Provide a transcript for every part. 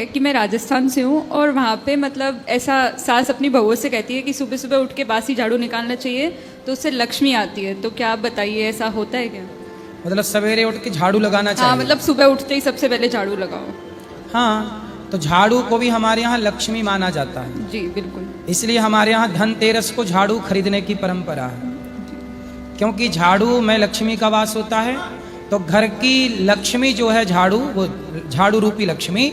कि मैं राजस्थान से हूँ और वहाँ पे मतलब ऐसा सास अपनी बहुओं से कहती है कि सुबह सुबह उठ के बासी झाड़ू निकालना चाहिए तो उससे लक्ष्मी आती है। तो क्या आप बताइए ऐसा होता है क्या? मतलब सवेरे उठ के झाड़ू लगाना चाहिए? हाँ, मतलब सुबह उठते ही सबसे पहले झाड़ू लगाओ। हाँ, तो झाड़ू को भी हमारे यहाँ लक्ष्मी माना जाता है। जी बिल्कुल। इसलिए हमारे यहाँ धनतेरस को झाड़ू खरीदने की परंपरा है, क्योंकि झाड़ू में लक्ष्मी का वास होता है। तो घर की लक्ष्मी जो है झाड़ू, वो झाड़ू रूपी लक्ष्मी,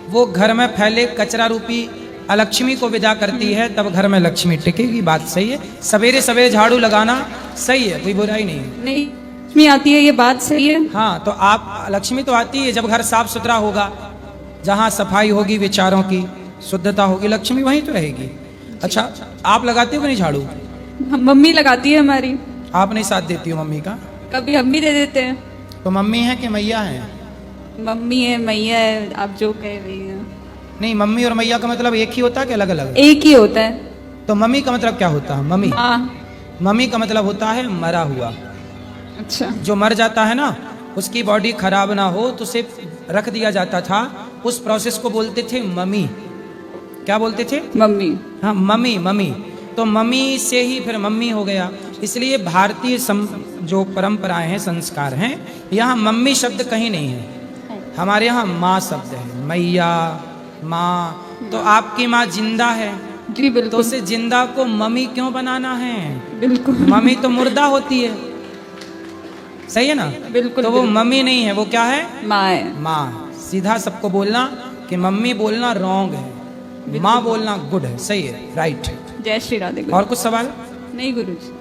वो घर में फैले कचरा रूपी अलक्ष्मी को विदा करती है, तब घर में लक्ष्मी टिकेगी। बात सही है, सवेरे सवेरे झाड़ू लगाना सही है, कोई बुराई नहीं है। नहीं, लक्ष्मी आती है, ये बात सही है। हाँ, तो आप लक्ष्मी तो आती है जब घर साफ सुथरा होगा, जहाँ सफाई होगी, विचारों की शुद्धता होगी, लक्ष्मी वहीं तो रहेगी। अच्छा, आप लगाते हो कि नहीं झाड़ू? मम्मी लगाती है हमारी। आप नहीं साथ देती हो मम्मी का? कभी हम भी दे देते हैं। तो मम्मी है कि मैया है? मम्मी है, मैया है, आप जो कह रही हैं। नहीं, मम्मी और मैया का मतलब एक ही होता है कि अलग अलग? एक ही होता है। तो मम्मी का मतलब क्या होता है? मम्मी, हाँ। मम्मी का मतलब होता है मरा हुआ। अच्छा। जो मर जाता है ना, उसकी बॉडी खराब ना हो तो उसे रख दिया जाता था, उस प्रोसेस को बोलते थे मम्मी। क्या बोलते थे? मम्मी। हाँ, मम्मी। मम्मी, तो मम्मी से ही फिर मम्मी हो गया। इसलिए भारतीय जो परंपराएं हैं, संस्कार हैं, यहाँ मम्मी शब्द कहीं नहीं है। हमारे यहाँ माँ शब्द है, मैया, माँ। तो आपकी माँ जिंदा है, जी बिल्कुल। तो उसे जिंदा को मम्मी क्यों बनाना है? बिल्कुल। मम्मी तो मुर्दा होती है, सही है ना? बिल्कुल। तो वो मम्मी नहीं है, वो क्या है? माँ है। माँ। सीधा सबको बोलना कि मम्मी बोलना रॉन्ग है, माँ बोलना गुड है, सही है, राइट है। जय श्री राधे गुरु। और कुछ सवाल? नहीं गुरु जी।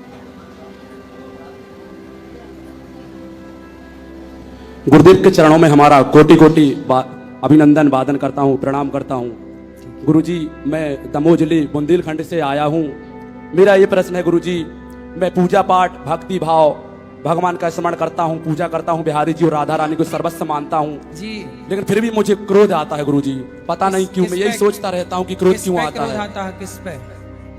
गुरुदेव के चरणों में हमारा कोटि कोटि अभिनंदन वादन करता हूँ, प्रणाम करता हूँ। गुरुजी, मैं दमोह जिले बुंदेलखंड से आया हूँ। मेरा ये प्रश्न है गुरुजी, मैं पूजा पाठ, भक्ति भाव, भगवान का स्मरण करता हूँ, पूजा करता हूँ, बिहारी जी और राधा रानी को सर्वस्व मानता हूँ जी, लेकिन फिर भी मुझे क्रोध आता है गुरुजी। पता नहीं क्यों, मैं यही सोचता रहता हूँ कि क्रोध क्यों आता है। किस पे?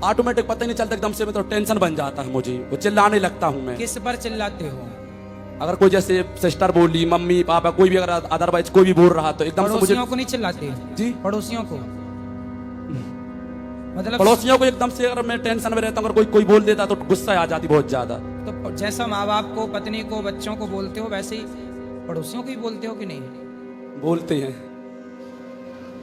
ऑटोमेटिक पता ही नहीं चलता, एकदम से मैं तो टेंशन बन जाता है मुझे, वो चिल्लाने लगता हूँ मैं। किस पर चिल्लाते हो? अगर कोई जैसे सिस्टर बोली, मम्मी पापा, कोई भी, अगर अदरवाइज कोई भी बोल रहा तो एकदम से मुझे। पड़ोसियों को नहीं चिल्लाते? जी, पड़ोसियों को, मतलब पड़ोसियों को एकदम से, अगर मैं टेंशन में रहता हूँ, अगर कोई बोल देता तो गुस्सा आ जाती बहुत ज्यादा। तो जैसा माँ बाप को, पत्नी को, बच्चों को बोलते हो, वैसे ही पड़ोसियों को ही बोलते हो कि नहीं? बोलते हैं,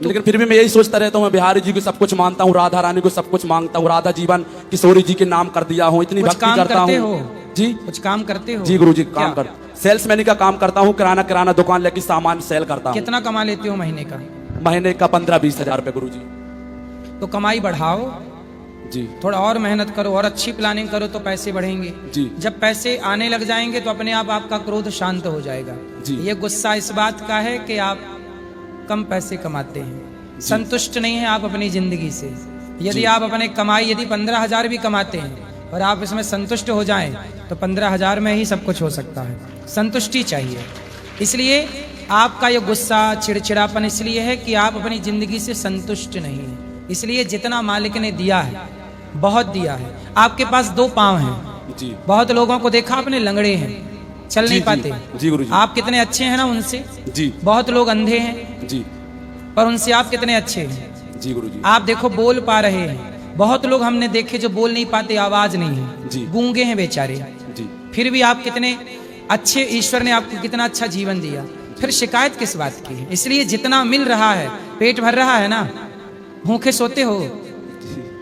लेकिन फिर भी मैं यही सोचता रहता हूँ, मैं बिहारी जी को सब कुछ मानता हूँ, राधा रानी को सब कुछ मांगता हूँ, राधा जीवन किशोरी जी के नाम कर दिया हूँ, इतनी भक्ति करता हूँ। जी, कुछ काम करते हो? जी गुरु जी, काम कर, सेल्समैन का काम करता हूँ, किराना दुकान लेके सामान सेल करता हूँ। कितना कमा लेते हो महीने का? महीने का 15-20 हजार रुपए गुरु जी। तो कमाई बढ़ाओ जी, थोड़ा और मेहनत करो और अच्छी प्लानिंग करो तो पैसे बढ़ेंगे जी। जब पैसे आने लग जाएंगे तो अपने आप आपका क्रोध शांत हो जाएगा जी। ये गुस्सा इस बात का है कि आप कम पैसे कमाते हैं, संतुष्ट नहीं है आप अपनी जिंदगी से। यदि आप अपने कमाई यदि 15,000 भी कमाते हैं और आप इसमें संतुष्ट हो जाएं तो 15,000 में ही सब कुछ हो सकता है। संतुष्टि चाहिए। इसलिए आपका ये गुस्सा, चिड़चिड़ापन इसलिए है कि आप अपनी जिंदगी से संतुष्ट नहीं हैं। इसलिए जितना मालिक ने दिया है, बहुत दिया है। आपके पास 2 पांव हैं जी। बहुत लोगों को देखा आपने लंगड़े हैं, चल नहीं पाते। जी गुरु जी। आप कितने अच्छे हैं ना उनसे। जी। बहुत लोग अंधे हैं जी, पर उनसे आप कितने अच्छे हैं। जी गुरु जी। आप देखो बोल पा रहे हैं। बहुत लोग हमने देखे जो बोल नहीं पाते, आवाज नहीं है, जी। गूंगे हैं बेचारे। जी, फिर भी आप कितने अच्छे, ईश्वर ने आपको कितना अच्छा जीवन दिया, फिर शिकायत किस बात की है? इसलिए जितना मिल रहा है, पेट भर रहा है ना। भूखे सोते हो?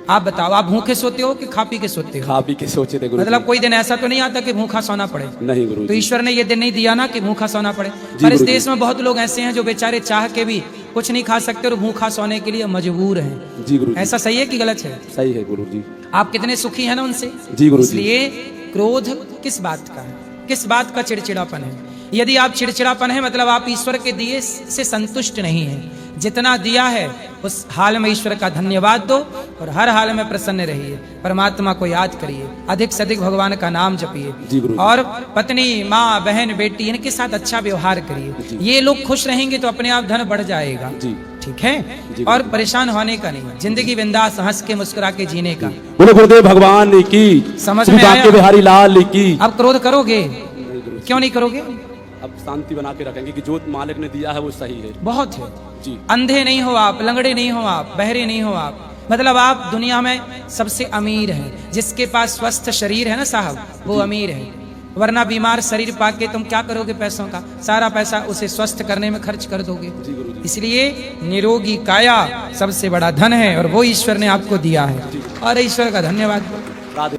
आप बताओ, आप भूखे सोते हो कि खा पी के सोते हो? खा पी के सोचे थे गुरु। मतलब कोई दिन ऐसा तो नहीं आता कि भूखा सोना पड़े? नहीं गुरु तो जी। ईश्वर ने ये दिन नहीं दिया ना कि भूखा सोना पड़े। जी पर इस गुरु जी। देश में बहुत लोग ऐसे हैं जो बेचारे चाह के भी कुछ नहीं खा सकते और भूखा सोने के लिए मजबूर हैं। जी गुरु जी। ऐसा सही है कि गलत है? सही है गुरु जी। आप कितने सुखी हैं ना उनसे। जी गुरु जी। इसलिए क्रोध किस बात का है, किस बात का चिड़चिड़ापन है? यदि आप चिड़चिड़ापन है मतलब आप ईश्वर के दिए से संतुष्ट नहीं हैं। जितना दिया है उस हाल में ईश्वर का धन्यवाद दो और हर हाल में प्रसन्न रहिए। परमात्मा को याद करिए, अधिक से अधिक भगवान का नाम जी जपिए गुरु जी। और पत्नी, माँ, बहन, बेटी इनके साथ अच्छा व्यवहार करिए। ये लोग खुश रहेंगे तो अपने आप धन बढ़ जाएगा। जी, ठीक है। और परेशान होने का नहीं, जिंदगी बिंदास हंस के मुस्कुरा के जीने का। बोलो गुरुदेव भगवान की, समझ श्री में आया? बांके बिहारी लाल की। अब क्रोध करोगे? क्यों नहीं करोगे? अब शांति बना के रखेंगे कि जो मालिक ने दिया है वो सही है। बहुत है जी अंधे नहीं हो आप, लंगड़े नहीं हो आप, बहरे नहीं हो आप, मतलब आप दुनिया में सबसे अमीर हैं। जिसके पास स्वस्थ शरीर है ना साहब, वो अमीर है। वरना बीमार शरीर पाके तुम क्या करोगे पैसों का? सारा पैसा उसे स्वस्थ करने में खर्च कर दोगे। जी गुरुजी। इसलिए निरोगी काया सबसे बड़ा धन है और वो ईश्वर ने आपको दिया है और ईश्वर का धन्यवाद। राधे